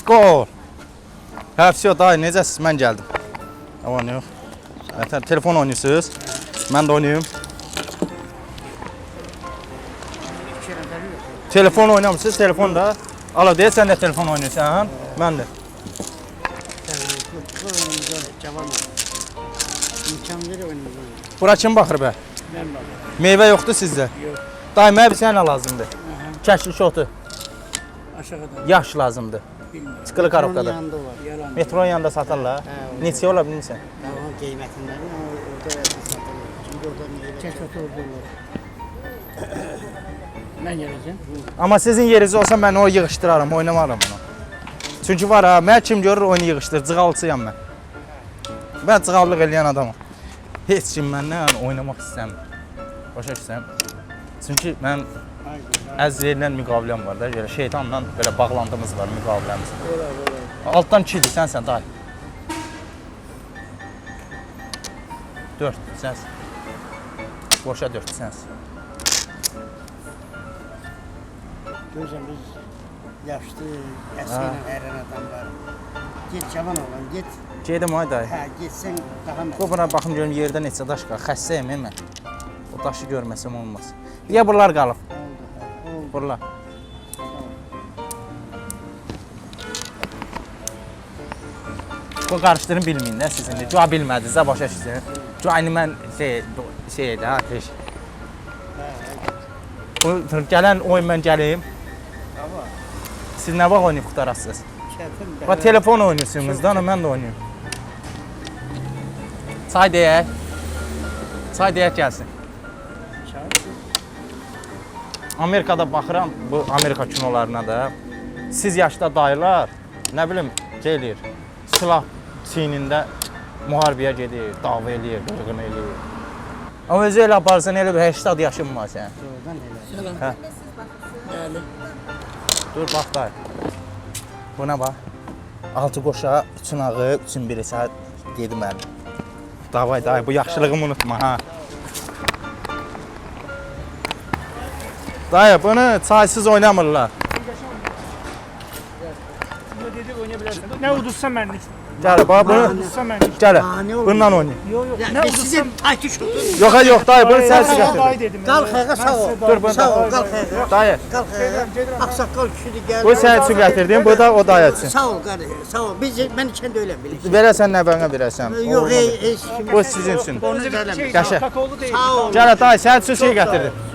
Gol. Hə, все, dayı, necəsiz? Mən gəldim. Aman yox. Telefon oynuyorsunuz. Mən də oynayım. Telefon oynamısınız, telefon da. Ala deyə, sən də telefon oynuyorsan, mən də. Bura kim baxır bə? Mən baxıram. Meyvə yoxdur sizdə? Yox. Dayı, mənə bir sənə lazımdır. Kəkli şotu. Aşağıdan. Yaş lazımdır. Bilmirəm. Çıqılı karobkada. Yanında var. Yalan. Metronun yanında satırlar. Neçə ola bilmirsən? Tamam kıymetinde ama orada satılır. Çünkü orada meyve. Çək oturdular. Mən gələcəm. Amma sizin yeriniz olsa mən o yığışdıraram, oynamaram bunu. Çünki var ha, mən kim görür oyunu yığışdır, cığalçıyam mən. Mən cığallıq eləyən adamım. Heç kim məndən oynamaq istəmir. Başa düşsən? Çünki mən əziz verilən müqaviləm var da, belə şeytanla belə bağlantımız var, müqaviləmiz. Altdan 2-dir, sənsən dayı. 4, sənsən. Boşa 4, sənsən. Görürsen biz yaşlı, eskiyle eren adamlar. Git cavan olan git. Gedim ay dayı. Ha gitsen daha mı? Buna baxım görüm yerdə neçə daş qalır. Xəstəyəm mən. O daşı görməsəm olmaz. Ya buralar qalıb. Oldu. Buralar. Bu qarışdırın bilməyin də sizin. Cua bilmədiniz də başa düşdünüz. Cuayını mən şey də ateş. Bu gələn oyun mən gəlim. Siz nə vaxt oynayıb qutarasınız? Çetin Bax telefon oynuyorsunuz da, mən də oynayıyorum. Çay deyək. Çay deyək gəlsin. Amerikada baxıram bu Amerika kinolarına da. Siz yaşda dayılar, nə bilim, şey eləyir. Silah çiynində müharibəyə gedir, dava eləyir, qırğın eləyir. Amma özü elə aparsan elə bir 80 yaşın var sənin. Doğrudan hele. Salam. Hə. Bəli. Dur bax dayı. Buna bax. 6 qoşa, 3-ün ağı, 3-ün biri saat dedi mən. Davay dayı, bu yaxşılığımı unutma ha. Dayı, bunu çaysız oynamırlar. Dedik oynaya bilərsən. Nə udursan mənlik. Gəl, bax bunu. Udursan mənlik. Gəl, Bahane olmuyor. bununla oynayın. Yox, yox. Ya Nə biz udursan. sizin takip olduk. Yox, yox, dayı, bunu sənsiz Dayı gətir. dedim. Kalk ayağa sağ ol. Dur, bunu Sağ da. ol kalk ayağa. Dayı, Kalk ayağa. Aksakal kişi gel. bu sənin üçün gətirdim, bu da o dayı üçün. Sağ ol kardeşim sağ ol. Ben kendi öyle bilirsin. Verəsən nəvənə verəsən. Yok ey Bu sizin üçün. Onu söylemiş. Yaşa. Kakaolu deyil. Sağ ol. Gəl, dayı, sənin üçün şey gətirdim.